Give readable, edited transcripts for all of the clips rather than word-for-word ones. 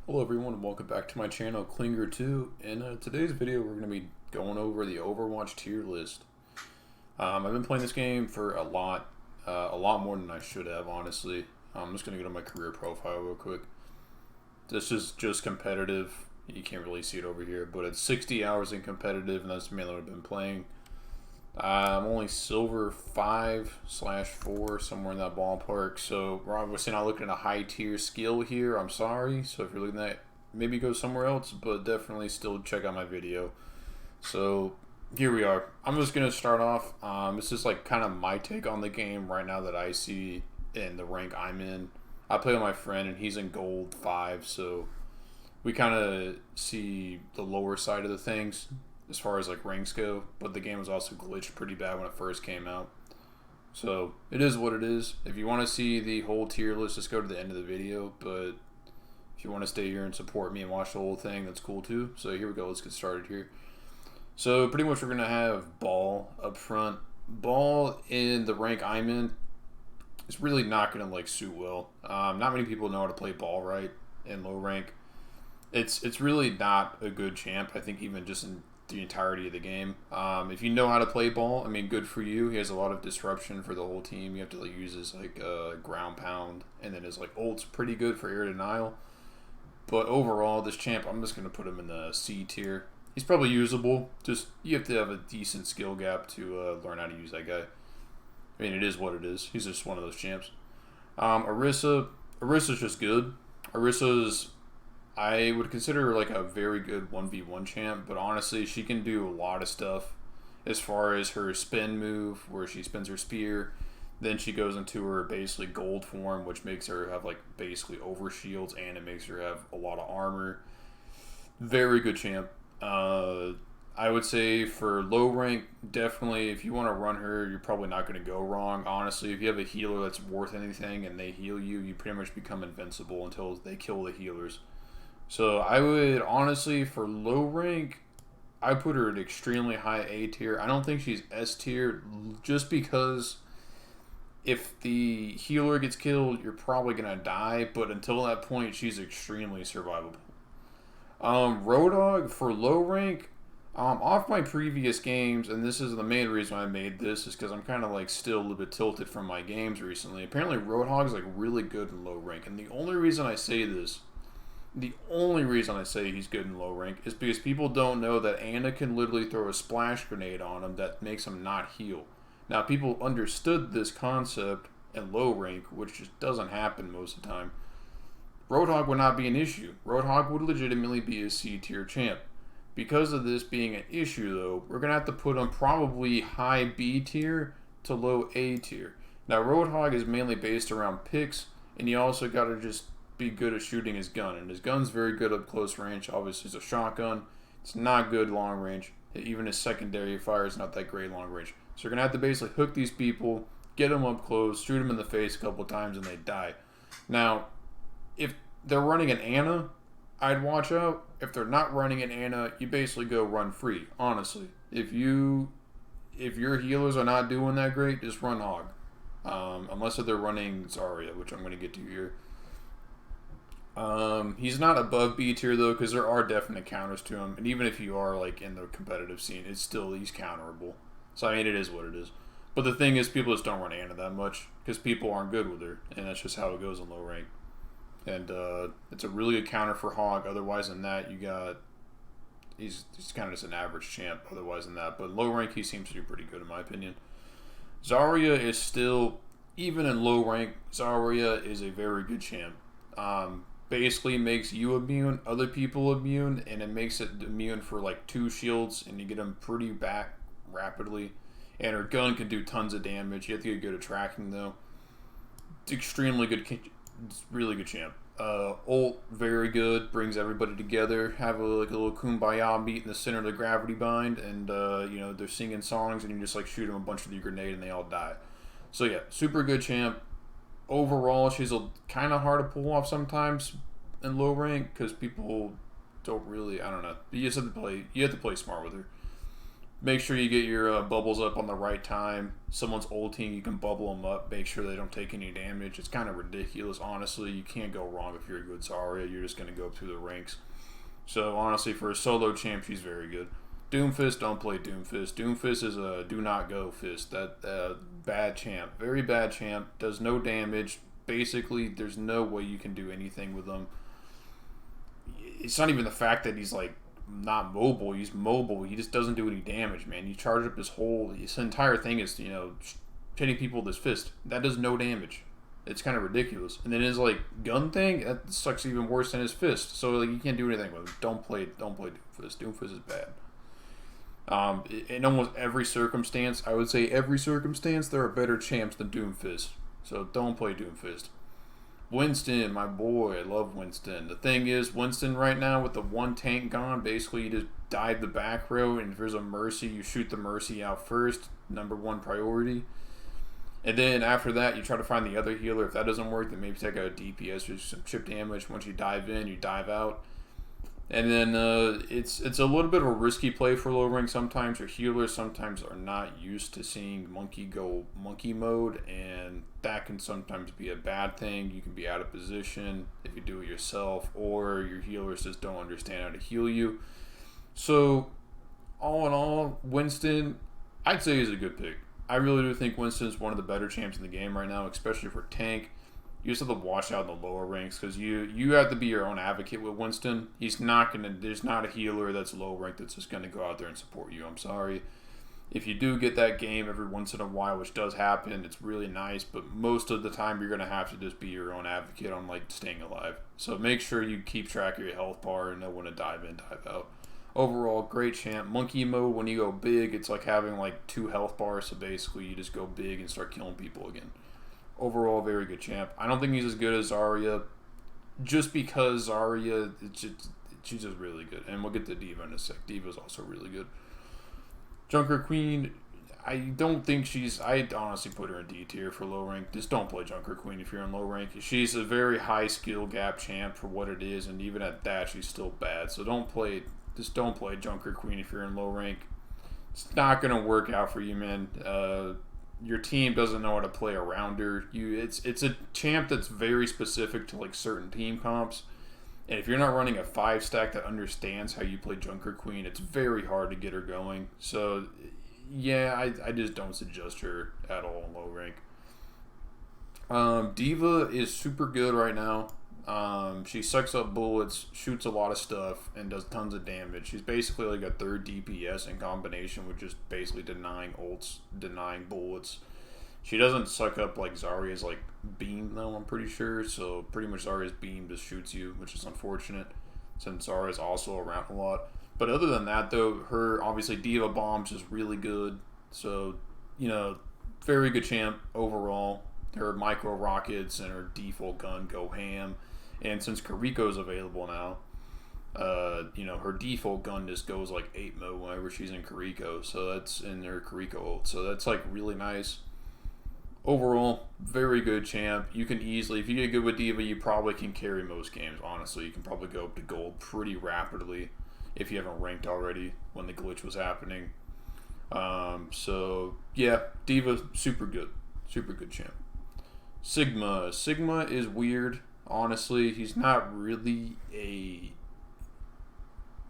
Hello everyone and welcome back to my channel Klinger2. In today's video we're going to be going over the Overwatch tier list. I've been playing this game for a lot more than I should have, honestly. I'm just going to go to my career profile real quick. This is just competitive. You can't really see it over here, but it's 60 hours in competitive and that's mainly what I've been playing. I'm only silver 5/4, somewhere in that ballpark. So we're obviously not looking at a high tier skill here. I'm sorry. So if you're looking at, maybe go somewhere else, but definitely still check out my video. So here we are. I'm just gonna start off. This is like kind of my take on the game right now that I see in the rank I'm in. I play with my friend and he's in gold 5, so we kind of see the lower side of the things as far as like ranks go, but the game was also glitched pretty bad when it first came out. So it is what it is. If you want to see the whole tier list, just go to the end of the video, but if you want to stay here and support me and watch the whole thing, that's cool too. So here we go, let's get started here. So pretty much we're going to have Ball up front. Ball in the rank I'm in is really not going to like suit well. Not many people know how to play Ball right in low rank. It's really not a good champ, I think, even just in the entirety of the game. If you know how to play Ball, I mean, good for you. He has a lot of disruption for the whole team. You have to like use his like ground pound, and then his like ult's pretty good for air denial. But overall, this champ, I'm just gonna put him in the C tier. He's probably usable. Just you have to have a decent skill gap to learn how to use that guy. I mean, it is what it is. He's just one of those champs. Erisa's just good. Erisa's, I would consider her like a very good 1v1 champ, but honestly, she can do a lot of stuff as far as her spin move, where she spins her spear, then she goes into her basically gold form, which makes her have like basically overshields, and it makes her have a lot of armor. Very good champ. I would say for low rank, definitely, if you want to run her, you're probably not going to go wrong. Honestly, if you have a healer that's worth anything and they heal you, you pretty much become invincible until they kill the healers. So I would honestly, for low rank, I put her at extremely high A tier. I don't think she's S tier, just because if the healer gets killed, you're probably gonna die. But until that point, she's extremely survivable. Roadhog for low rank, off my previous games, and this is the main reason I made this, is because I'm kind of like still a little bit tilted from my games recently. Apparently, Roadhog's like really good in low rank, and the only reason I say this. The only reason I say he's good in low rank is because people don't know that Ana can literally throw a splash grenade on him that makes him not heal. Now, people understood this concept in low rank, which just doesn't happen most of the time. Roadhog would not be an issue. Roadhog would legitimately be a C tier champ. Because of this being an issue, though, we're going to have to put him probably high B tier to low A tier. Now, Roadhog is mainly based around picks, and you also got to just be good at shooting his gun, and his gun's very good up close range. Obviously, it's a shotgun. It's not good long range. Even his secondary fire is not that great long range. So you're gonna have to basically hook these people, get them up close, shoot them in the face a couple times, and they die. Now, if they're running an Ana, I'd watch out. If they're not running an Ana, you basically go run free. Honestly, if your healers are not doing that great, just run Hog. Unless they're running Zarya, which I'm gonna get to here. He's not above B tier though, because there are definite counters to him, and even if you are like in the competitive scene, it's still, he's counterable. So I mean, it is what it is. But the thing is, people just don't run Ana that much because people aren't good with her, and that's just how it goes in low rank. And it's a really good counter for Hog. Otherwise than that, you got he's kind of just an average champ. Otherwise than that, but low rank he seems to do pretty good in my opinion. Zarya is still, even in low rank, Zarya is a very good champ. Basically makes you immune, other people immune, and it makes it immune for like 2 shields, and you get them pretty back rapidly. And her gun can do tons of damage. You have to get good at tracking though. It's extremely good, it's really good champ. Ult, very good, brings everybody together. Have like a little kumbaya meet in the center of the gravity bind, and you know, they're singing songs, and you just like shoot them a bunch with your grenade, and they all die. So yeah, super good champ. Overall, she's kind of hard to pull off sometimes in low rank because people don't really, I don't know. You just have to play. You have to play smart with her. Make sure you get your bubbles up on the right time. Someone's ulting, you can bubble them up. Make sure they don't take any damage. It's kind of ridiculous, honestly. You can't go wrong if you're a good Zarya. You're just going to go through the ranks. So, honestly, for a solo champ, she's very good. Doomfist, don't play Doomfist. Doomfist is a do not go fist. That bad champ. Very bad champ. Does no damage. Basically, there's no way you can do anything with him. It's not even the fact that he's, like, not mobile. He's mobile. He just doesn't do any damage, man. You charge up his entire thing is, you know, hitting people with his fist. That does no damage. It's kind of ridiculous. And then his, like, gun thing, that sucks even worse than his fist. So, like, you can't do anything with him. Don't play Doomfist. Doomfist is bad. In almost every circumstance, I would say every circumstance, there are better champs than Doomfist. So don't play Doomfist. Winston, my boy, I love Winston. The thing is, Winston right now with the one tank gone, basically you just dive the back row, and if there's a Mercy, you shoot the Mercy out first, #1 priority. And then after that, you try to find the other healer. If that doesn't work, then maybe take out a DPS or some chip damage. Once you dive in, you dive out. And then it's a little bit of a risky play for low rank sometimes. Your healers sometimes are not used to seeing monkey go monkey mode, and that can sometimes be a bad thing. You can be out of position if you do it yourself, or your healers just don't understand how to heal you. So, all in all, Winston, I'd say is a good pick. I really do think Winston's one of the better champs in the game right now, especially for tank. You just have to watch out in the lower ranks because you have to be your own advocate with Winston. He's not gonna. There's not a healer that's low ranked that's just gonna go out there and support you. I'm sorry. If you do get that game every once in a while, which does happen, it's really nice. But most of the time, you're gonna have to just be your own advocate on like staying alive. So make sure you keep track of your health bar and know when to dive in, dive out. Overall, great champ. Monkey mode, when you go big, it's like having like 2 health bars. So basically, you just go big and start killing people again. Overall, very good champ. I don't think he's as good as Zarya, just because Zarya, she's just really good. And we'll get to Diva in a sec. Diva's also really good. Junker Queen, I don't think I'd honestly put her in D tier for low rank. Just don't play Junker Queen if you're in low rank. She's a very high skill gap champ for what it is, and even at that, she's still bad. So don't play Junker Queen if you're in low rank. It's not going to work out for you, man. Your team doesn't know how to play around her. It's a champ that's very specific to like certain team comps, and if you're not running a 5-stack that understands how you play Junker Queen, it's very hard to get her going. So yeah, I just don't suggest her at all in low rank. Diva is super good right now. She sucks up bullets, shoots a lot of stuff, and does tons of damage. She's basically like a 3rd DPS in combination with just basically denying ults, denying bullets. She doesn't suck up like Zarya's like beam though, I'm pretty sure. So pretty much Zarya's beam just shoots you, which is unfortunate since Zarya's also around a lot. But other than that though, her obviously Diva bombs is really good. So, you know, very good champ overall. Her micro rockets and her default gun go ham. And since Corrigo's available now, you know, her default gun just goes like 8 mo whenever she's in Corrigo. So that's in her Corrigo ult. So that's like really nice. Overall, very good champ. You can easily, if you get good with Diva, you probably can carry most games, honestly. You can probably go up to gold pretty rapidly if you haven't ranked already when the glitch was happening. So, yeah, Diva, super good. Super good champ. Sigma. Sigma is weird. Honestly, he's not really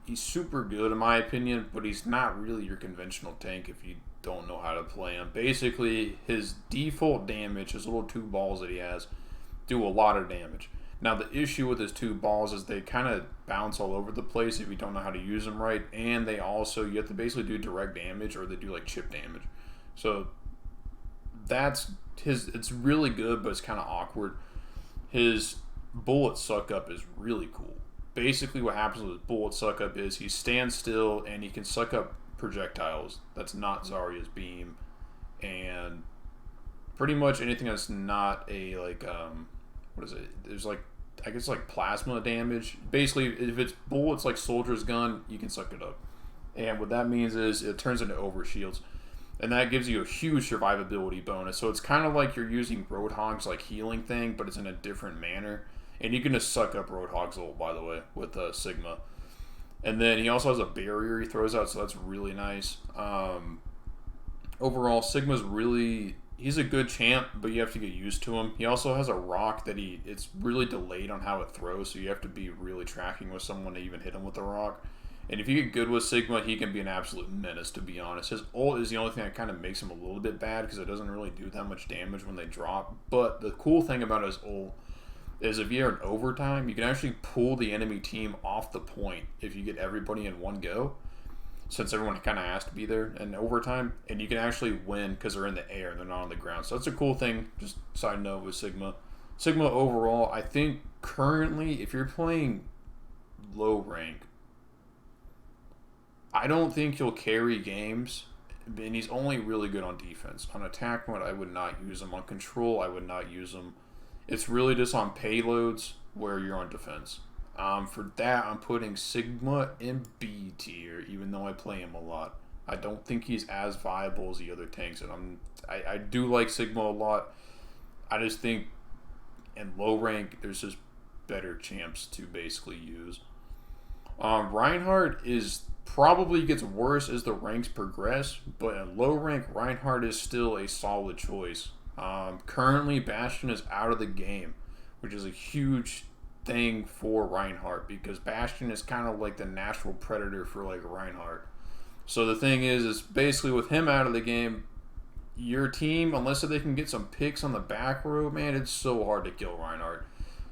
he's super good in my opinion, but he's not really your conventional tank if you don't know how to play him. Basically, his default damage, his little 2 balls that he has, do a lot of damage. Now, the issue with his 2 balls is they kind of bounce all over the place if you don't know how to use them right, and they also, you have to basically do direct damage or they do like chip damage. So, it's really good, but it's kind of awkward. His bullet suck up is really cool. Basically what happens with his bullet suck up is he stands still and he can suck up projectiles. That's not Zarya's beam, and pretty much anything that's not a like what is it? There's like, I guess like plasma damage. Basically, if it's bullets like Soldier's gun, you can suck it up. And what that means is it turns into overshields. And that gives you a huge survivability bonus. So it's kind of like you're using Roadhog's like healing thing, but it's in a different manner. And you can just suck up Roadhog's ult, by the way, with Sigma. And then he also has a barrier he throws out, so that's really nice. Overall, Sigma's really, he's a good champ, but you have to get used to him. He also has a rock that it's really delayed on how it throws, so you have to be really tracking with someone to even hit him with the rock. And if you get good with Sigma, he can be an absolute menace, to be honest. His ult is the only thing that kind of makes him a little bit bad because it doesn't really do that much damage when they drop. But the cool thing about his ult is if you're in overtime, you can actually pull the enemy team off the point if you get everybody in one go, since everyone kind of has to be there in overtime. And you can actually win because they're in the air and they're not on the ground. So that's a cool thing, just side note with Sigma. Sigma overall, I think currently, if you're playing low rank, I don't think he'll carry games, and he's only really good on defense. On attack mode, I would not use him. On control, I would not use him. It's really just on payloads where you're on defense. For that, I'm putting Sigma in B tier, even though I play him a lot. I don't think he's as viable as the other tanks, and I do like Sigma a lot. I just think in low rank, there's just better champs to basically use. Reinhardt is probably gets worse as the ranks progress, but in low rank, Reinhardt is still a solid choice. Currently, Bastion is out of the game, which is a huge thing for Reinhardt because Bastion is kind of like the natural predator for like Reinhardt. So the thing is basically with him out of the game, your team, unless they can get some picks on the back row, man, it's so hard to kill Reinhardt.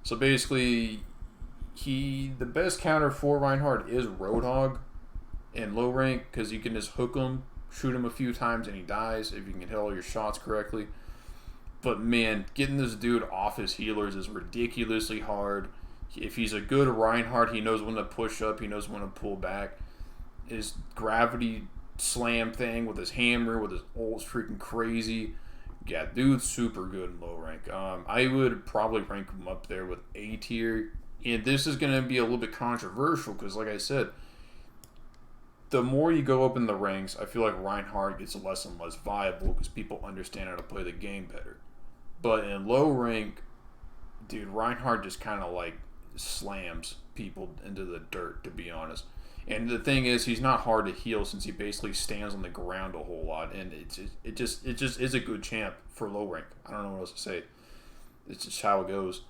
So basically, the best counter for Reinhardt is Roadhog in low rank because you can just hook him, shoot him a few times, and he dies if you can hit all your shots correctly. But man, getting this dude off his healers is ridiculously hard. If he's a good Reinhardt, he knows when to push up, he knows when to pull back. His gravity slam thing with his hammer, with his ult's freaking crazy. Yeah, dude's super good in low rank. I would probably rank him up there with A tier. And this is going to be a little bit controversial because, like I said, the more you go up in the ranks, I feel like Reinhardt gets less and less viable because people understand how to play the game better. But in low rank, dude, Reinhardt just kind of like slams people into the dirt, to be honest. And the thing is, he's not hard to heal since he basically stands on the ground a whole lot, and it just is a good champ for low rank. I don't know what else to say. It's just how it goes.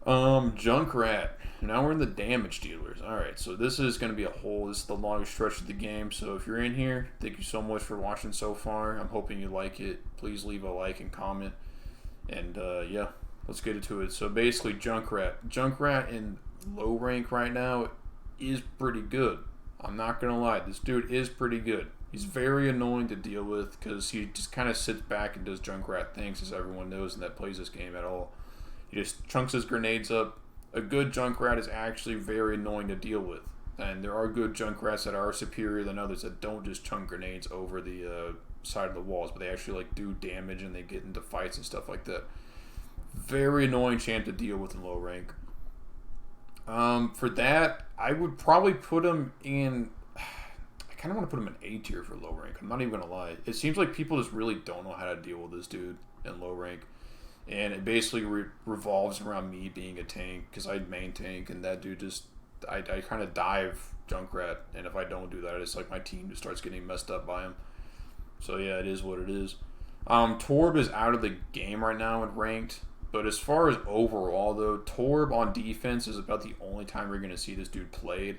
Junkrat. Now we're in the damage dealers. Alright, so this is going to be this is the longest stretch of the game, so if you're in here, thank you so much for watching so far. I'm hoping you like it. Please leave a like and comment. And, yeah, let's get into it. So basically, Junkrat. Junkrat in low rank right now is pretty good. I'm not going to lie. This dude is pretty good. He's very annoying to deal with because he just kind of sits back and does Junkrat things, as everyone knows, and that plays this game at all. He just chunks his grenades up. A good Junkrat is actually very annoying to deal with. And there are good Junkrats that are superior than others that don't just chunk grenades over the side of the walls, but they actually like do damage and they get into fights and stuff like that. Very annoying champ to deal with in low rank. For that, I would probably put him in... I kind of want to put him in A tier for low rank. I'm not even going to lie. It seems like people just really don't know how to deal with this dude in low rank. And it basically revolves around me being a tank because I main tank, and that dude just... I kind of dive Junkrat, and if I don't do that, it's like my team just starts getting messed up by him. So yeah, it is what it is. Torb is out of the game right now in ranked, but as far as overall though, Torb on defense is about the only time you're going to see this dude played.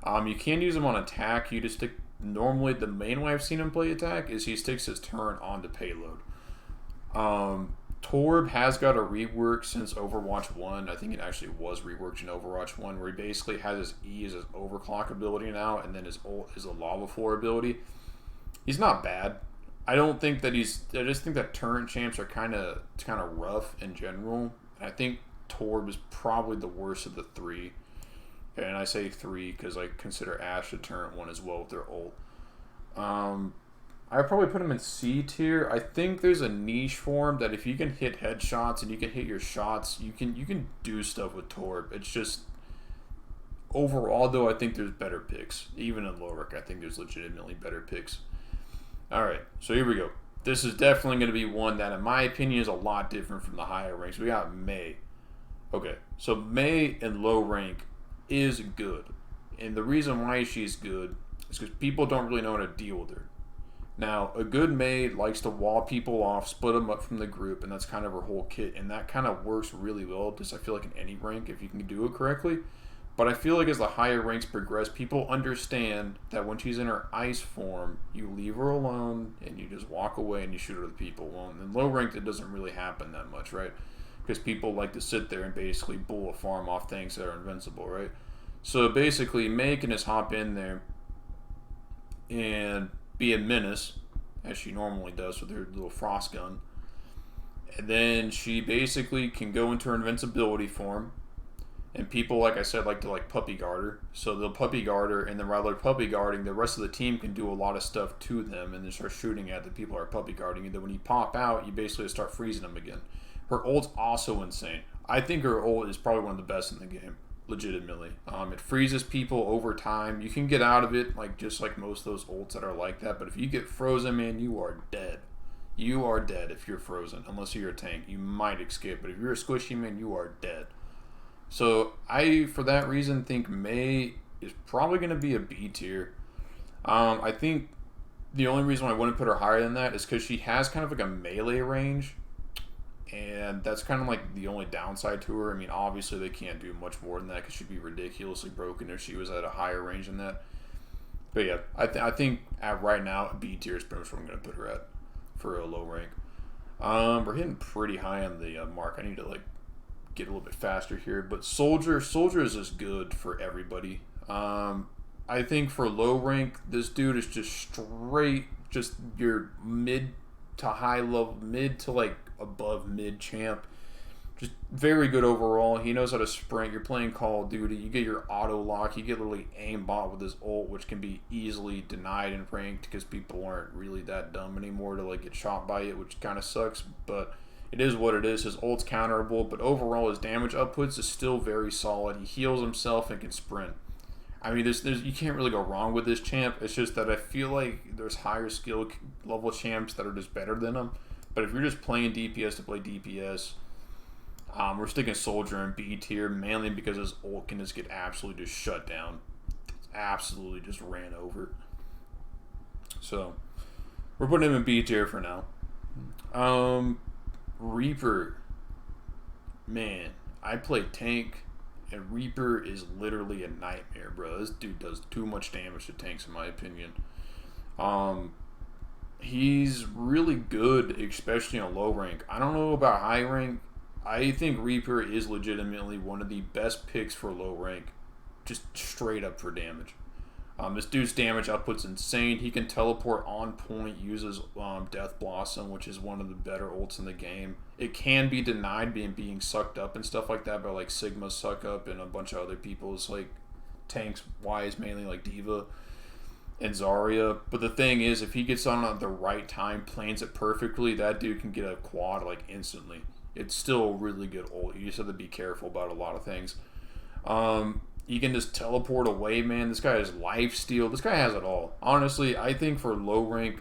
You can use him on attack. You just stick... Normally, the main way I've seen him play attack is he sticks his turn onto payload. Torb has got a rework since Overwatch 1. I think it actually was reworked in Overwatch 1, where he basically has his E as his overclock ability now, and then his ult is a lava floor ability. He's not bad. I don't think that he's... I just think that turret champs are kind of rough in general. I think Torb is probably the worst of the three. And I say three because I consider Ashe a turret one as well with their ult. I would probably put him in C tier. I think there's a niche for him that if you can hit headshots and you can hit your shots, you can do stuff with Torb. It's just... Overall, though, I think there's better picks. Even in low rank, I think there's legitimately better picks. Alright, so here we go. This is definitely going to be one that, in my opinion, is a lot different from the higher ranks. We got Mei. Okay, so Mei in low rank is good. And the reason why she's good is because people don't really know how to deal with her. Now, a good maid likes to wall people off, split them up from the group, and that's kind of her whole kit. And that kind of works really well, just I feel like in any rank, if you can do it correctly. But I feel like as the higher ranks progress, people understand that when she's in her ice form, you leave her alone, and you just walk away and you shoot other people. Well, in low rank, it doesn't really happen that much, right? Because people like to sit there and basically bull a farm off things that are invincible, right? So basically, May can just hop in there and be a menace, as she normally does with her little frost gun. And then she basically can go into her invincibility form. And people, like I said, like to puppy guard her. So they'll puppy guard her, and then while they're puppy guarding, the rest of the team can do a lot of stuff to them and then start shooting at the people who are puppy guarding. And then when you pop out, you basically start freezing them again. Her ult's also insane. I think her ult is probably one of the best in the game. Legitimately. It freezes people over time. You can get out of it, just like most of those ults that are like that, but if you get frozen, man, you are dead. You are dead if you're frozen, unless you're a tank. You might escape, but if you're a squishy, man, you are dead. So I, for that reason, think May is probably going to be a B tier. I think the only reason I wouldn't put her higher than that is because she has kind of like a melee range. And that's kind of like the only downside to her. I mean, obviously they can't do much more than that because she'd be ridiculously broken if she was at a higher range than that. But yeah, I think at right now, B tier is pretty much what I'm going to put her at for a low rank. We're hitting pretty high on the mark. I need to get a little bit faster here. But Soldier is just good for everybody. I think for low rank, this dude is just straight, just your mid to high level, mid to above mid champ. Just very good overall. He knows how to sprint. You're playing Call of Duty. You get your auto lock. You get literally aimbot with his ult, which can be easily denied in ranked because people aren't really that dumb anymore to get shot by it, which kind of sucks. But it is what it is. His ult's counterable, but overall his damage outputs is still very solid. He heals himself and can sprint. I mean, there's you can't really go wrong with this champ. It's just that I feel like there's higher skill level champs that are just better than him. But if you're just playing DPS to play DPS, we're sticking Soldier in B tier, mainly because his ult can just get absolutely just shut down. It's absolutely just ran over. So, we're putting him in B tier for now. Reaper. Man, I play tank, and Reaper is literally a nightmare, bro. This dude does too much damage to tanks, in my opinion. He's really good, especially on low rank. I don't know about high rank. I think Reaper is legitimately one of the best picks for low rank, just straight up for damage. This dude's damage output's insane. He can teleport on point, uses Death Blossom, which is one of the better ults in the game. It can be denied being sucked up and stuff like that by Sigma Suck Up and a bunch of other people's tanks wise, mainly D.Va and Zarya. But the thing is, if he gets on at the right time, plans it perfectly, that dude can get a quad instantly. It's still a really good ult. You just have to be careful about a lot of things. You can just teleport away, man. This guy has lifesteal. This guy has it all. Honestly, I think for low rank,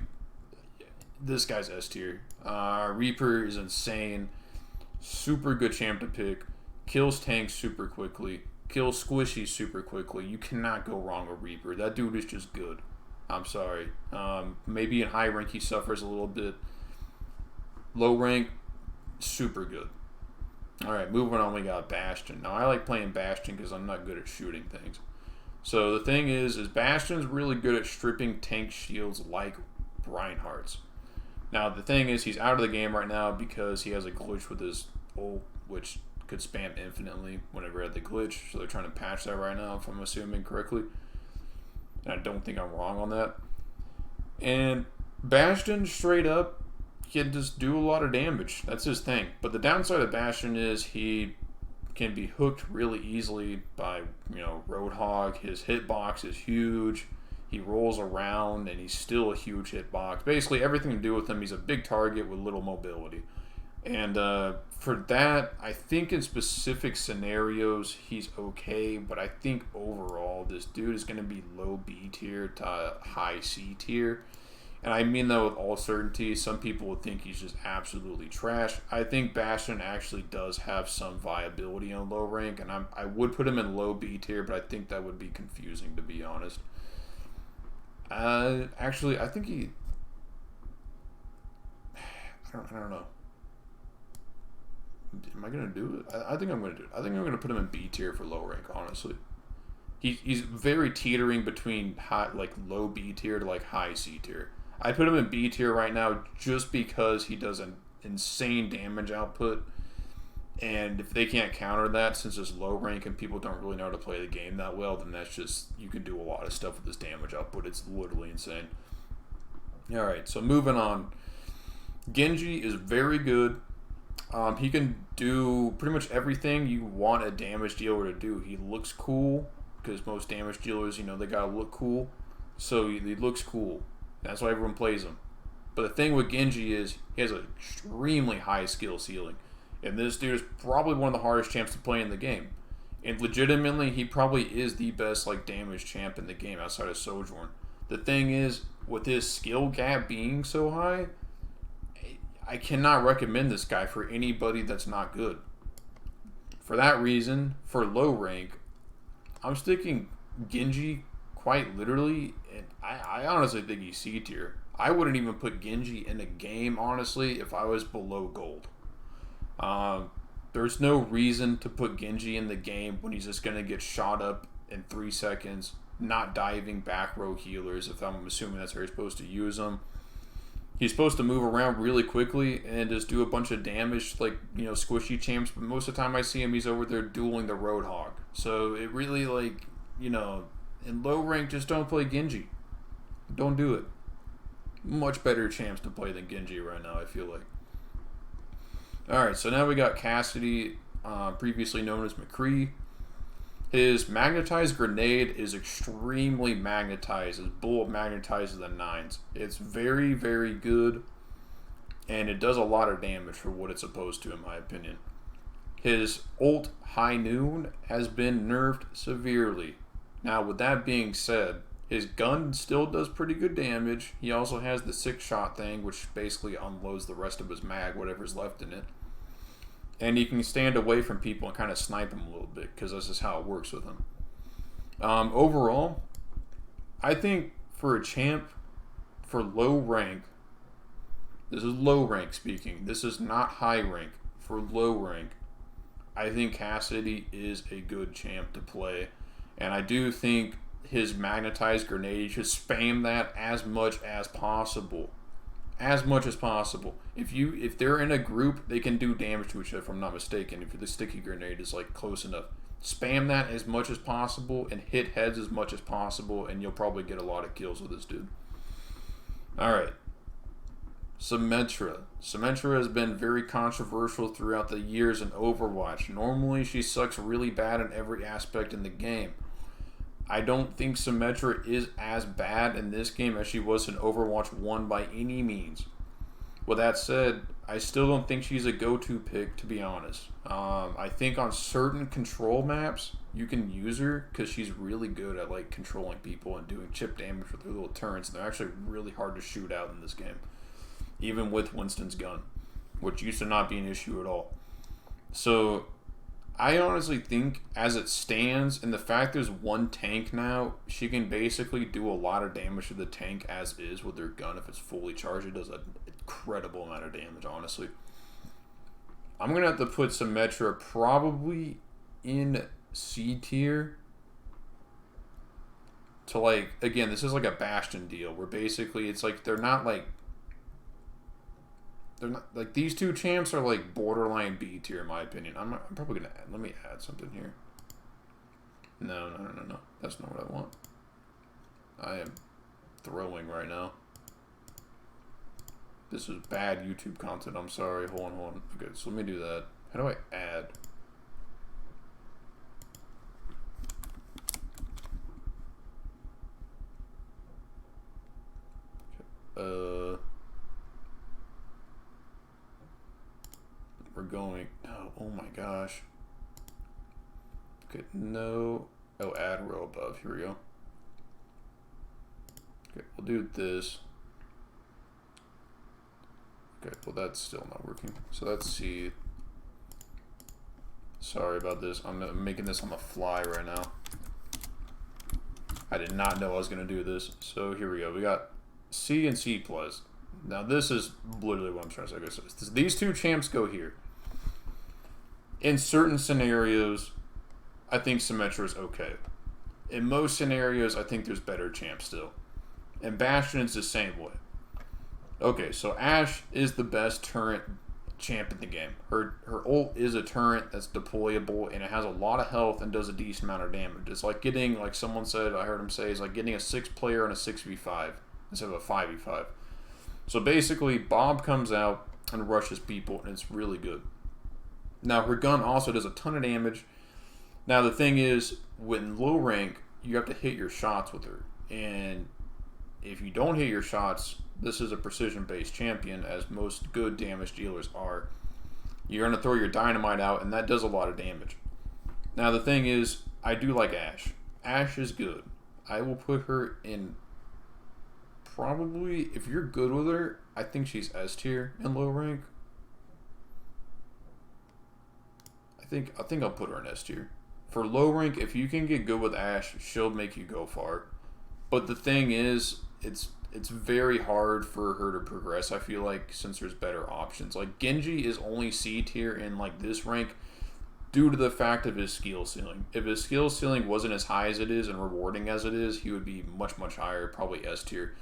this guy's S tier. Reaper is insane. Super good champ to pick. Kills tanks super quickly. Kills squishies super quickly. You cannot go wrong with Reaper. That dude is just good. I'm sorry. Maybe in high rank he suffers a little bit. Low rank, super good. Alright, moving on, we got Bastion. Now, I like playing Bastion because I'm not good at shooting things. So, the thing is Bastion's really good at stripping tank shields like Reinhardt's. Now, the thing is, he's out of the game right now because he has a glitch with his ult, which could spam infinitely whenever he had the glitch. So, they're trying to patch that right now, if I'm assuming correctly. And I don't think I'm wrong on that. And Bastion, straight up, can just do a lot of damage. That's his thing. But the downside of Bastion is he can be hooked really easily by, Roadhog. His hitbox is huge. He rolls around, and he's still a huge hitbox. Basically, everything to do with him, he's a big target with little mobility. And for that, I think in specific scenarios, he's okay. But I think overall, this dude is going to be low B tier to high C tier. And I mean that with all certainty. Some people would think he's just absolutely trash. I think Bastion actually does have some viability on low rank, and I would put him in low B tier, but I think that would be confusing, to be honest. Actually, I think he... I don't know. Am I going to do it? I think I'm going to do it. I think I'm going to put him in B tier for low rank, honestly. He's very teetering between high, like low B tier to like high C tier. I put him in B tier right now just because he does an insane damage output. And if they can't counter that, since it's low rank and people don't really know how to play the game that well, then that's just, you can do a lot of stuff with this damage output. It's literally insane. Alright, so moving on. Genji is very good. He can do pretty much everything you want a damage dealer to do. He looks cool, because most damage dealers, you know, they gotta look cool. So he looks cool. That's why everyone plays him. But the thing with Genji is he has an extremely high skill ceiling. And this dude is probably one of the hardest champs to play in the game. And legitimately, he probably is the best like damage champ in the game outside of Sojourn. The thing is, with his skill gap being so high, I cannot recommend this guy for anybody that's not good. For that reason, for low rank, I'm sticking Genji quite literally, and I honestly think he's C tier. I wouldn't even put Genji in a game, honestly, if I was below gold. There's no reason to put Genji in the game when he's just going to get shot up in 3 seconds, not diving back row healers, if I'm assuming that's how you're supposed to use them. He's supposed to move around really quickly and just do a bunch of damage, like, you know, squishy champs, but most of the time I see him, he's over there dueling the Roadhog. So it really, like, you know, in low rank, just don't play Genji. Don't do it. Much better champs to play than Genji right now, I feel like. Alright, so now we got Cassidy, previously known as McCree. His magnetized grenade is extremely magnetized. His bullet magnetizes the 9s. It's very, very good, and it does a lot of damage for what it's supposed to, in my opinion. His ult, High Noon, has been nerfed severely. Now, with that being said, his gun still does pretty good damage. He also has the 6-shot thing, which basically unloads the rest of his mag, whatever's left in it. And he can stand away from people and kind of snipe them a little bit, because this is how it works with him. Overall, I think for a champ, for low rank, this is low rank speaking, this is not high rank, for low rank, I think Cassidy is a good champ to play. And I do think his magnetized grenade, you should spam that as much as possible. As much as possible. If they're in a group, they can do damage to each other, if I'm not mistaken. If the sticky grenade is like close enough, spam that as much as possible and hit heads as much as possible, and you'll probably get a lot of kills with this dude. Alright. Symmetra. Symmetra has been very controversial throughout the years in Overwatch. Normally, she sucks really bad in every aspect in the game. I don't think Symmetra is as bad in this game as she was in Overwatch 1 by any means. With that said, I still don't think she's a go-to pick, to be honest. I think on certain control maps, you can use her because she's really good at like controlling people and doing chip damage with her little turrets. And they're actually really hard to shoot out in this game, even with Winston's gun, which used to not be an issue at all. So I honestly think, as it stands, and the fact there's one tank now, she can basically do a lot of damage to the tank as is with her gun. If it's fully charged, it does an incredible amount of damage, honestly. I'm going to have to put Symmetra probably in C tier. To like, again, this is like a Bastion deal, where basically it's like they're not like these two champs are like borderline B tier in my opinion. I'm probably gonna let me add something here. No. That's not what I want. I am throwing right now. This is bad YouTube content. I'm sorry. Hold on. Okay, so let me do that. How do I add? We're going. Oh my gosh. Okay, no. Oh, add row above. Here we go. Okay, we'll do this. Okay, well that's still not working. So let's see. Sorry about this. I'm making this on the fly right now. I did not know I was going to do this. So here we go. We got C and C+. Now this is literally what I'm trying to say. So these two champs go here. In certain scenarios, I think Symmetra is okay. In most scenarios, I think there's better champs still. And Bastion is the same way. Okay, so Ashe is the best turret champ in the game. Her ult is a turret that's deployable, and it has a lot of health and does a decent amount of damage. It's like getting, like someone said, I heard him say, it's like getting a 6-player on a 6v5 instead of a 5v5. So basically, Bob comes out and rushes people, and it's really good. Now, her gun also does a ton of damage. Now, the thing is, when low rank, you have to hit your shots with her. And if you don't hit your shots, this is a precision-based champion, as most good damage dealers are. You're going to throw your dynamite out, and that does a lot of damage. Now, the thing is, I do like Ashe. Ashe is good. I will put her in probably, if you're good with her, I think she's S tier in low rank. I think I'll put her in S tier. For low rank, if you can get good with Ashe, she'll make you go far. But the thing is, it's very hard for her to progress, I feel like, since there's better options. Like, Genji is only C tier in, like, this rank due to the fact of his skill ceiling. If his skill ceiling wasn't as high as it is and rewarding as it is, he would be much, much higher, probably S tier.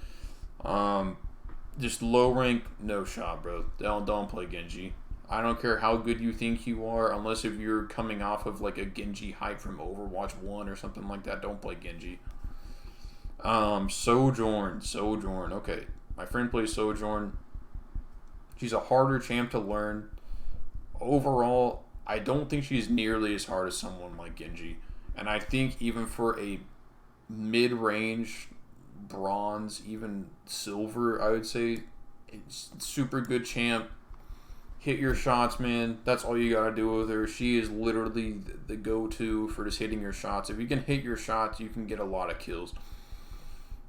Just low rank, no shot, bro. Don't play Genji. I don't care how good you think you are, unless if you're coming off of, like, a Genji hype from Overwatch 1 or something like that, don't play Genji. Sojourn. Okay, my friend plays Sojourn. She's a harder champ to learn. Overall, I don't think she's nearly as hard as someone like Genji. And I think even for a mid-range bronze, even silver, I would say, it's super good champ. Hit your shots, man. That's all you gotta do with her. She is literally the go-to for just hitting your shots. If you can hit your shots, you can get a lot of kills.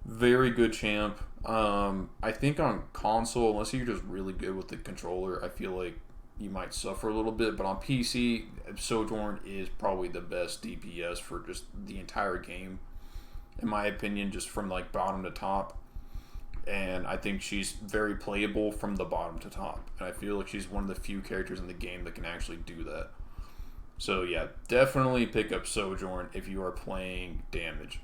Very good champ. I think on console, unless you're just really good with the controller, I feel like you might suffer a little bit. But on PC, Sojourn is probably the best DPS for just the entire game, in my opinion, just from like bottom to top. And I think she's very playable from the bottom to top. And I feel like she's one of the few characters in the game that can actually do that. So yeah, definitely pick up Sojourn if you are playing damage.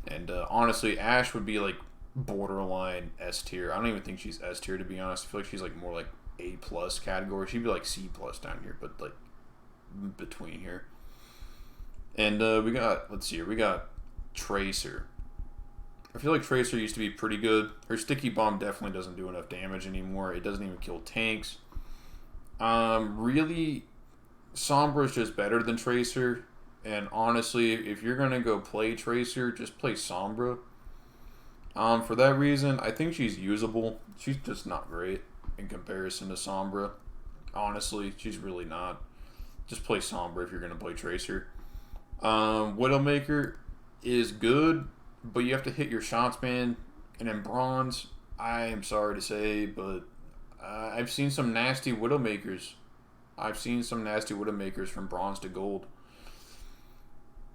And honestly, Ashe would be like borderline S tier. I don't even think she's S tier, to be honest. I feel like she's like more like A+ category. She'd be like C+ down here, but like between here. And we got, let's see here, we got Tracer. I feel like Tracer used to be pretty good. Her sticky bomb definitely doesn't do enough damage anymore. It doesn't even kill tanks. Really, Sombra is just better than Tracer. And honestly, if you're going to go play Tracer, just play Sombra. For that reason, I think she's usable. She's just not great in comparison to Sombra. Honestly, she's really not. Just play Sombra if you're going to play Tracer. Widowmaker is good, but you have to hit your shots, man. And in bronze, I am sorry to say, but I've seen some nasty Widowmakers. From bronze to gold.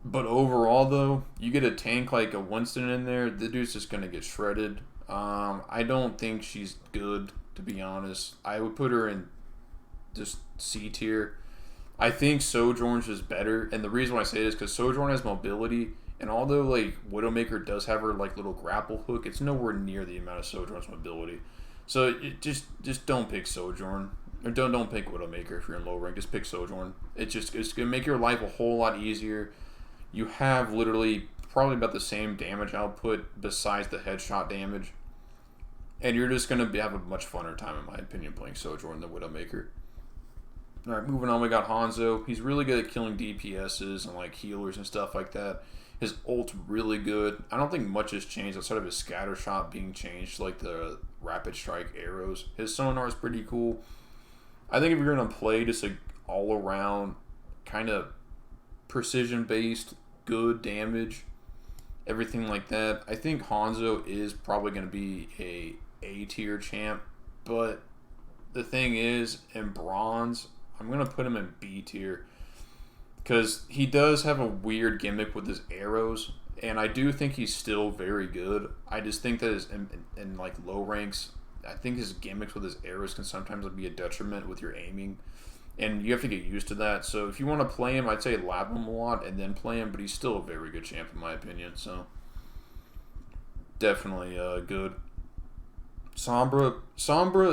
But overall, though, you get a tank like a Winston in there, the dude's just going to get shredded. I don't think she's good, to be honest. I would put her in just C tier. I think Sojourn's is better, and the reason why I say this is because Sojourn has mobility, and although like Widowmaker does have her like little grapple hook, it's nowhere near the amount of Sojourn's mobility. So it just don't pick Sojourn, or don't pick Widowmaker if you're in low rank. Just pick Sojourn. It's gonna make your life a whole lot easier. You have literally probably about the same damage output besides the headshot damage. And you're just going to have a much funner time, in my opinion, playing Sojourn than Widowmaker. Alright, moving on, we got Hanzo. He's really good at killing DPSs and like healers and stuff like that. His ult's really good. I don't think much has changed outside of his scatter shot being changed, like the rapid strike arrows. His sonar is pretty cool. I think if you're going to play just like all around kind of precision based, good damage, everything like that, I think Hanzo is probably going to be a tier champ, but the thing is, in bronze, I'm going to put him in B tier. Because he does have a weird gimmick with his arrows. And I do think he's still very good. I just think that in like low ranks, I think his gimmicks with his arrows can sometimes be a detriment with your aiming. And you have to get used to that. So if you want to play him, I'd say lab him a lot and then play him. But he's still a very good champ in my opinion. So definitely good. Sombra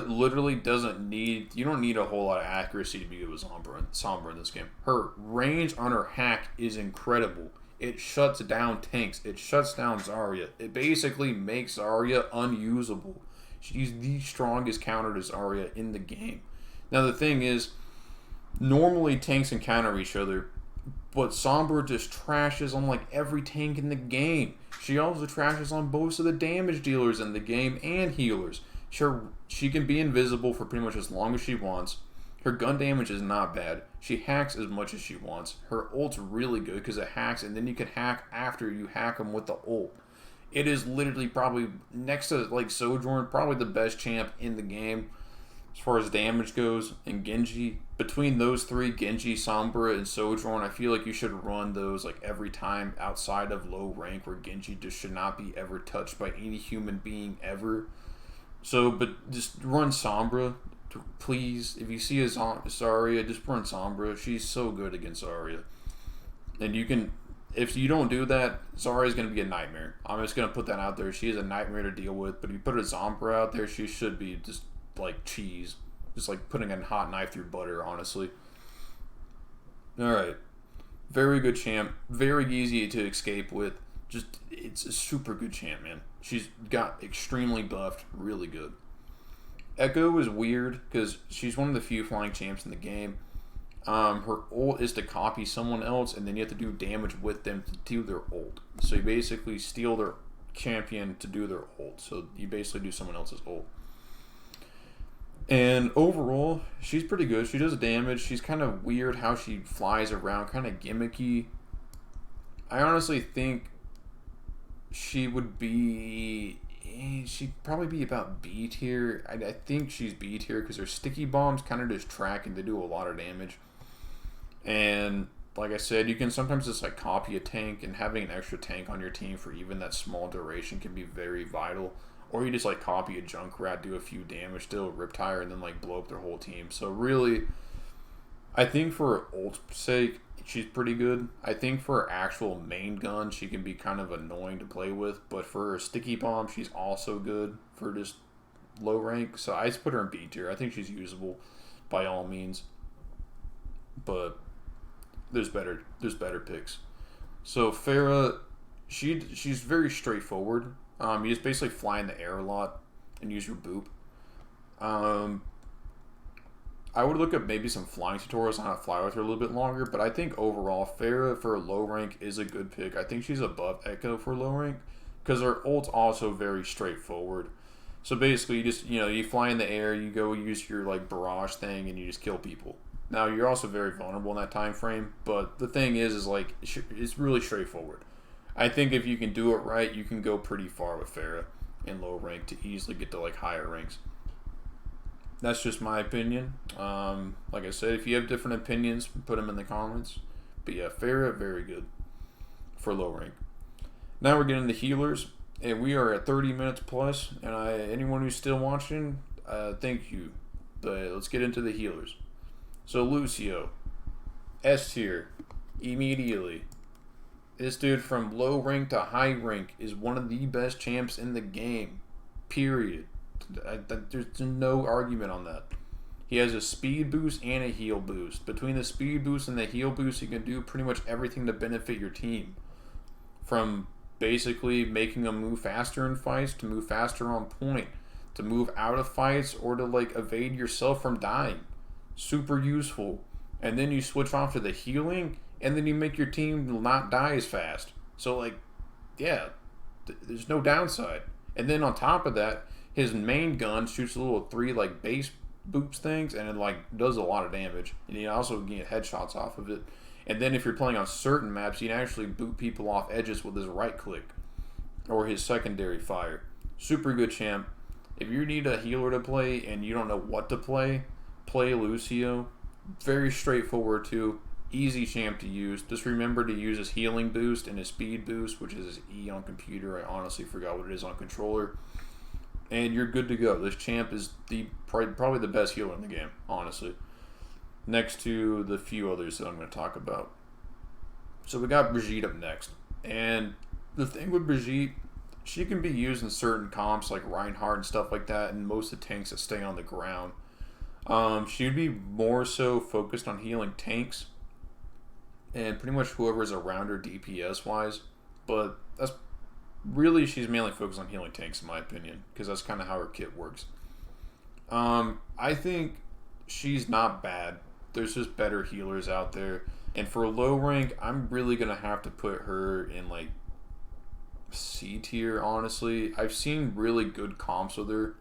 literally doesn't need... You don't need a whole lot of accuracy to be good with Sombra in this game. Her range on her hack is incredible. It shuts down tanks. It shuts down Zarya. It basically makes Zarya unusable. She's the strongest counter to Zarya in the game. Now the thing is, normally tanks can counter each other, but Sombra just trashes on like every tank in the game. She also trashes on most of the damage dealers in the game and healers. Sure, she can be invisible for pretty much as long as she wants. Her gun damage is not bad. She hacks as much as she wants. Her ult's really good because it hacks, and then you can hack after you hack them with the ult. It is literally probably, next to like Sojourn, probably the best champ in the game as far as damage goes. And Genji, between those three, Genji, Sombra, and Sojourn, I feel like you should run those like every time outside of low rank, where Genji just should not be ever touched by any human being ever. So, but just run Sombra, please. If you see a Zarya, just run Sombra. She's so good against Zarya. And you can, if you don't do that, Zarya's going to be a nightmare. I'm just going to put that out there. She is a nightmare to deal with. But if you put a Sombra out there, she should be just like cheese. Just like putting a hot knife through butter, honestly. Alright. Very good champ. Very easy to escape with. Just, it's a super good champ, man. She's got extremely buffed. Really good. Echo is weird because she's one of the few flying champs in the game. Her ult is to copy someone else, and then you have to do damage with them to do their ult. So you basically steal their champion to do their ult. So you basically do someone else's ult. And overall, she's pretty good. She does damage. She's kind of weird how she flies around, kind of gimmicky. I honestly think she would be... She'd probably be about B tier. I think she's B tier because her sticky bombs kind of just track and they do a lot of damage. And like I said, you can sometimes just like copy a tank, and having an extra tank on your team for even that small duration can be very vital. Or you just like copy a Junkrat, do a few damage, still a Riptire, and then like blow up their whole team. So really, I think for her ult's sake, she's pretty good. I think for her actual main gun, she can be kind of annoying to play with. But for her sticky bomb, she's also good for just low rank. So I just put her in B tier. I think she's usable by all means. But there's better picks. So Farah, she's very straightforward. You just basically fly in the air a lot and use your boop. I would look up maybe some flying tutorials on how to fly with her a little bit longer, but I think overall, Farah for a low rank is a good pick. I think she's above Echo for low rank because her ult's also very straightforward. So basically, you just, you fly in the air, you go use your like barrage thing, and you just kill people. Now, you're also very vulnerable in that time frame, but the thing is like, it's really straightforward. I think if you can do it right, you can go pretty far with Farah in low rank to easily get to like higher ranks. That's just my opinion. Like I said, if you have different opinions, put them in the comments. But yeah, Farah, very good for low rank. Now we're getting the healers, and we are at 30 minutes plus. And anyone who's still watching, thank you. But let's get into the healers. So Lucio, S tier, immediately. This dude from low rank to high rank is one of the best champs in the game. Period. There's no argument on that. He has a speed boost and a heal boost. Between the speed boost and the heal boost, you can do pretty much everything to benefit your team. From basically making them move faster in fights, to move faster on point, to move out of fights, or to like evade yourself from dying. Super useful. And then you switch off to the healing, and then you make your team not die as fast. So like, yeah, there's no downside. And then on top of that, his main gun shoots a little 3 like base boops things, and it like does a lot of damage. And you also get headshots off of it. And then if you're playing on certain maps, you can actually boot people off edges with his right click or his secondary fire. Super good champ. If you need a healer to play and you don't know what to play, play Lucio. Very straightforward too. Easy champ to use. Just remember to use his healing boost and his speed boost, which is his E on computer. I honestly forgot what it is on controller. And you're good to go. This champ is probably the best healer in the game, honestly. Next to the few others that I'm going to talk about. So we got Brigitte up next. And the thing with Brigitte, she can be used in certain comps like Reinhardt and stuff like that, and most of the tanks that stay on the ground. She would be more so focused on healing tanks and pretty much whoever's around her DPS wise, but that's really, she's mainly focused on healing tanks in my opinion, because that's kind of how her kit works. I think she's not bad. There's just better healers out there, and for low rank, I'm really gonna have to put her in like C tier. Honestly, I've seen really good comps with her.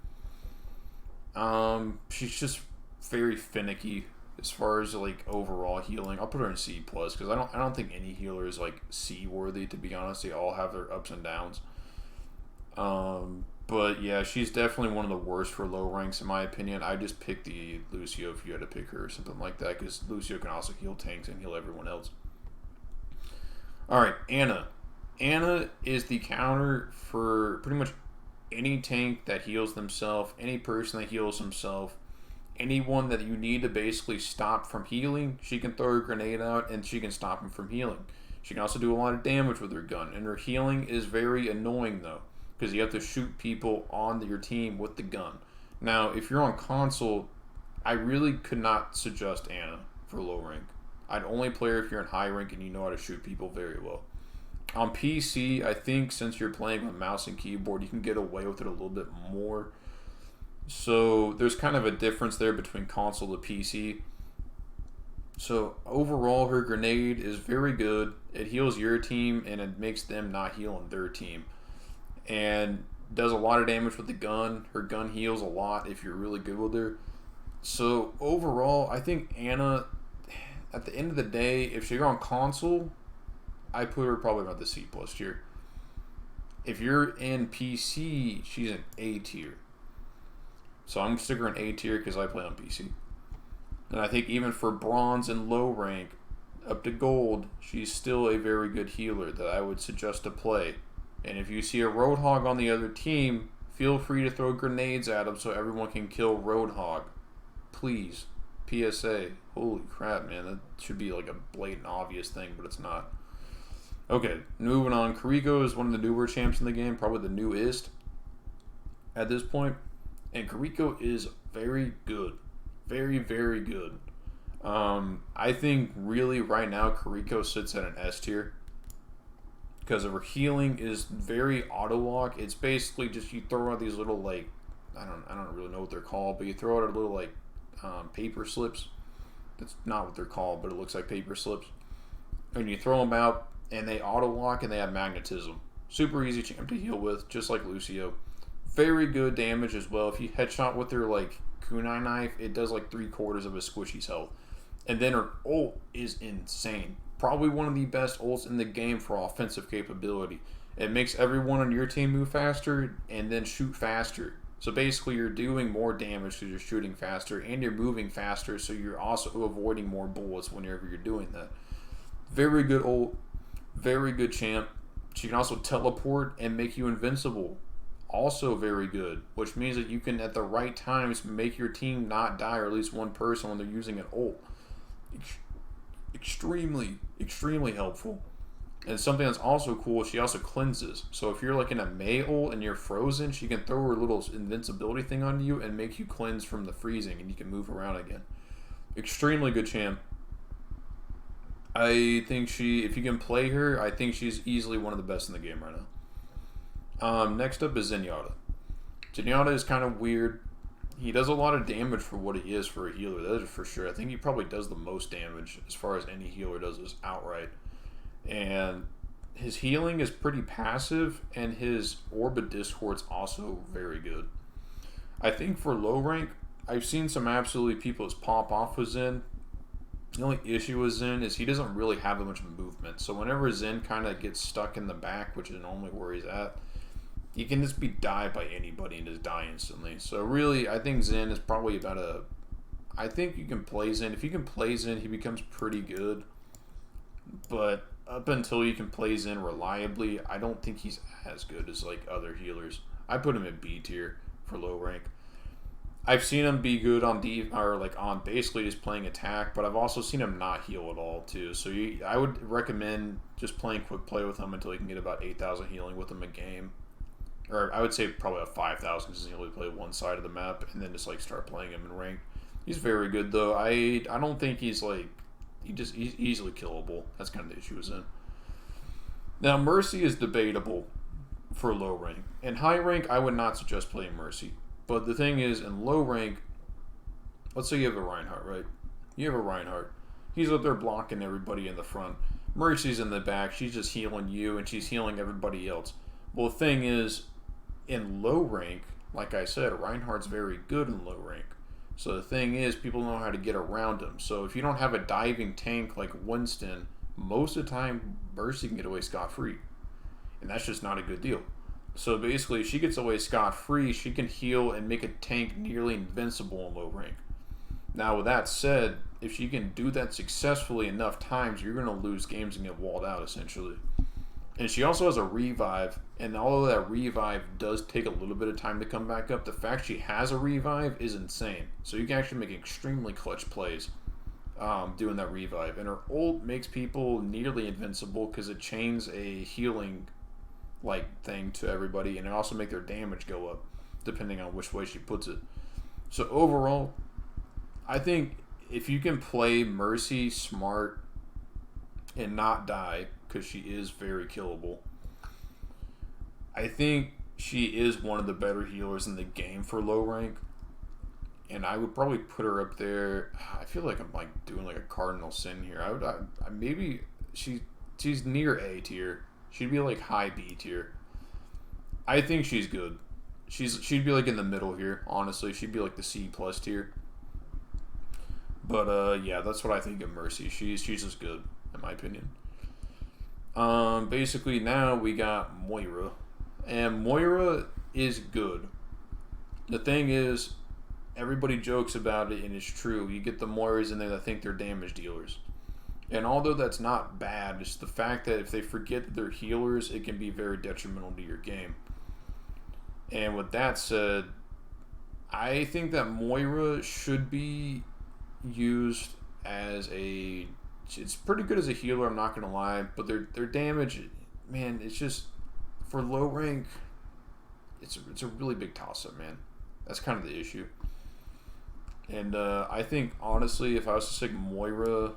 She's just very finicky as far as like overall healing. I'll put her in C plus because I don't think any healer is like C worthy, to be honest. They all have their ups and downs. But yeah, she's definitely one of the worst for low ranks in my opinion. I just picked the Lucio if you had to pick her or something like that, because Lucio can also heal tanks and heal everyone else. Alright, Ana. Ana is the counter for pretty much any tank that heals themselves, any person that heals himself, anyone that you need to basically stop from healing. She can throw a grenade out and she can stop him from healing. She can also do a lot of damage with her gun, and her healing is very annoying though, because you have to shoot people on your team with the gun. Now, if you're on console, I really could not suggest Ana for low rank. I'd only play her if you're in high rank and you know how to shoot people very well. On PC, I think since you're playing with mouse and keyboard, you can get away with it a little bit more. So there's kind of a difference there between console to PC. So overall, her grenade is very good. It heals your team and it makes them not heal on their team. And does a lot of damage with the gun. Her gun heals a lot if you're really good with her. So overall, I think Ana, at the end of the day, if you're on console, I put her probably around the C plus tier. If you're in PC, she's an A tier. So I'm sticking her in A tier because I play on PC. And I think even for bronze and low rank, up to gold, she's still a very good healer that I would suggest to play. And if you see a Roadhog on the other team, feel free to throw grenades at him so everyone can kill Roadhog. Please. PSA. Holy crap, man. That should be like a blatant obvious thing, but it's not. Okay, moving on. Corrigo is one of the newer champs in the game, probably the newest at this point. And Corrigo is very good. Very, very good. I think really right now Corrigo sits at an S tier because of her healing is very auto lock. It's basically just you throw out these little like I don't really know what they're called, but you throw out a little like paper slips. That's not what they're called, but it looks like paper slips. And you throw them out and they auto lock and they have magnetism. Super easy champ to heal with, just like Lucio. Very good damage as well. If you headshot with her like kunai knife, it does like 3/4 of a squishy's health. And then her ult is insane. Probably one of the best ults in the game for offensive capability. It makes everyone on your team move faster and then shoot faster. So basically you're doing more damage because you're shooting faster and you're moving faster, so you're also avoiding more bullets whenever you're doing that. Very good ult. Very good champ. She can also teleport and make you invincible. Also very good, which means that you can at the right times make your team not die, or at least one person when they're using an ult. Extremely helpful. And something that's also cool, she also cleanses. So if you're like in a Mei ult and you're frozen, she can throw her little invincibility thing on you and make you cleanse from the freezing, and you can move around again. Extremely good champ. I think if you can play her, I think she's easily one of the best in the game right now. Next up is Zenyatta. Zenyatta is kind of weird. He does a lot of damage for what he is for a healer, that is for sure. I think he probably does the most damage as far as any healer does is outright. And his healing is pretty passive, and his Orb of Discord's also very good. I think for low rank, I've seen some absolutely people just pop off with Zen. The only issue with Zen is he doesn't really have that much movement. So whenever Zen kind of gets stuck in the back, which is normally where he's at, he can just be died by anybody and just die instantly. So really, I think Zen is probably about a... I think you can play Zen. If you can play Zen, he becomes pretty good. But up until you can play Zen reliably, I don't think he's as good as like other healers. I put him in B tier for low rank. I've seen him be good on D or like on basically just playing attack, but I've also seen him not heal at all too. So I would recommend just playing quick play with him until you can get about 8,000 healing with him a game, or I would say probably about 5,000 because he only play one side of the map, and then just like start playing him in rank. He's very good though. I don't think he's like he's easily killable. That's kind of the issue is in. Now Mercy is debatable for low rank. In high rank, I would not suggest playing Mercy. But the thing is, in low rank, let's say you have a Reinhardt, right? You have a Reinhardt. He's up there blocking everybody in the front. Mercy's in the back. She's just healing you, and she's healing everybody else. Well, the thing is, in low rank, like I said, Reinhardt's very good in low rank. So the thing is, people know how to get around him. So if you don't have a diving tank like Winston, most of the time, Mercy can get away scot-free. And that's just not a good deal. So basically, if she gets away scot-free, she can heal and make a tank nearly invincible in low rank. Now, with that said, if she can do that successfully enough times, you're going to lose games and get walled out, essentially. And she also has a revive, and although that revive does take a little bit of time to come back up, the fact she has a revive is insane. So you can actually make extremely clutch plays doing that revive. And her ult makes people nearly invincible because it chains a healing thing to everybody, and it also make their damage go up depending on which way she puts it. So overall, I think if you can play Mercy smart and not die, because she is very killable, I think she is one of the better healers in the game for low rank, and I would probably put her up there. I feel like I'm doing a cardinal sin here. Maybe she's near A tier. She'd be high B tier. I think she's good. She'd be in the middle here, honestly. She'd be the C plus tier. But yeah, that's what I think of Mercy. She's just good, in my opinion. Basically now we got Moira. And Moira is good. The thing is, everybody jokes about it, and it's true. You get the Moiras in there that think they're damage dealers. And although that's not bad, it's the fact that if they forget that they're healers, it can be very detrimental to your game. And with that said, I think that Moira should be used as a... It's pretty good as a healer, I'm not going to lie. But their damage, man, it's just... For low rank, it's a really big toss-up, man. That's kind of the issue. And I think, honestly, if I was to stick Moira...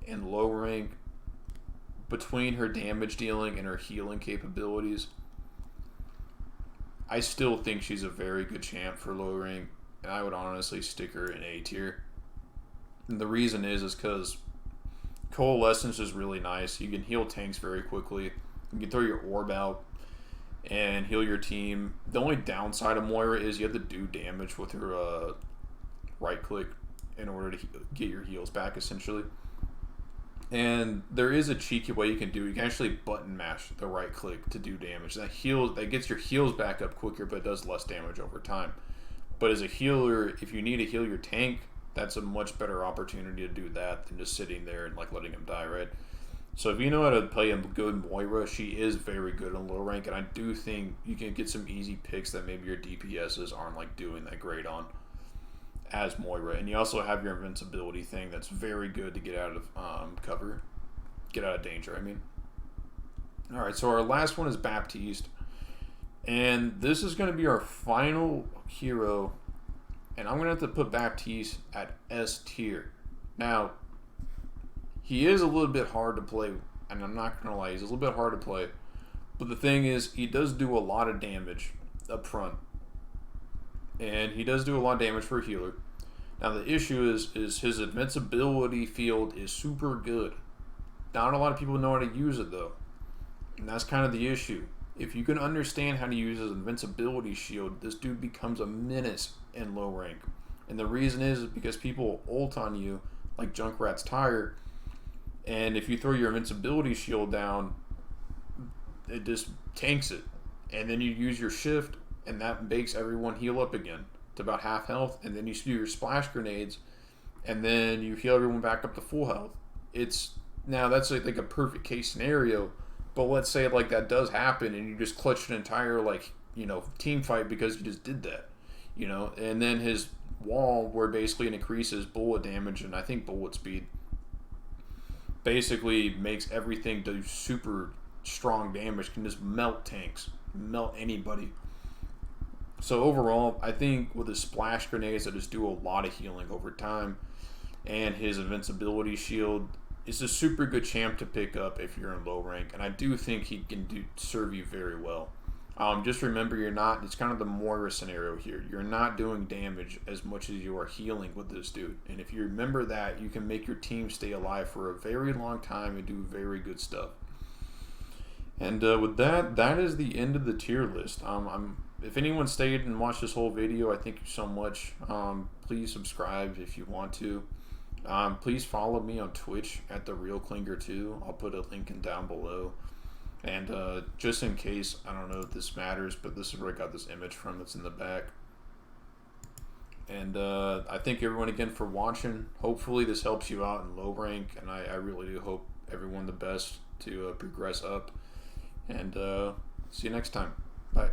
in low rank, between her damage dealing and her healing capabilities, I still think she's a very good champ for low rank, and I would honestly stick her in A tier. And the reason is because Coalescence is really nice. You can heal tanks very quickly. You can throw your orb out and heal your team. The only downside of Moira is you have to do damage with her right click in order to get your heals back, essentially. And there is a cheeky way you can do it. You can actually button mash the right click to do damage. That gets your heals back up quicker, but it does less damage over time. But as a healer, if you need to heal your tank, that's a much better opportunity to do that than just sitting there and letting him die, right? So if you know how to play a good Moira, she is very good in low rank, and I do think you can get some easy picks that maybe your DPSs aren't doing that great on as Moira. And you also have your invincibility thing that's very good to get out of cover, get out of danger, I mean. Alright, so our last one is Baptiste, and this is going to be our final hero, and I'm going to have to put Baptiste at S tier. Now, he is a little bit hard to play, and I'm not going to lie, he's a little bit hard to play, but the thing is, he does do a lot of damage up front. And he does do a lot of damage for a healer. Now the issue is his invincibility field is super good. Not a lot of people know how to use it though. And that's kind of the issue. If you can understand how to use his invincibility shield, this dude becomes a menace in low rank. And the reason is because people ult on you like Junkrat's tire. And if you throw your invincibility shield down, it just tanks it. And then you use your shift, and that makes everyone heal up again to about half health. And then you do your splash grenades, and then you heal everyone back up to full health. Now that's like a perfect case scenario, but let's say like that does happen, and you just clutch an entire team fight because you just did that, And then his wall, where basically it increases bullet damage and I think bullet speed, basically makes everything do super strong damage, can just melt tanks, melt anybody. So overall, I think with his splash grenades that just do a lot of healing over time, and his invincibility shield, it's a super good champ to pick up if you're in low rank, and I do think he can serve you very well. Just remember, it's kind of the Moira scenario here. You're not doing damage as much as you are healing with this dude. And if you remember that, you can make your team stay alive for a very long time and do very good stuff. And with that is the end of the tier list. If anyone stayed and watched this whole video, I thank you so much. Please subscribe if you want to. Please follow me on Twitch at TheRealClinger2. I'll put a link down below. And just in case, I don't know if this matters, but this is where I got this image from that's in the back. And I thank everyone again for watching. Hopefully this helps you out in low rank, and I really do hope everyone the best to progress up. And see you next time. Bye.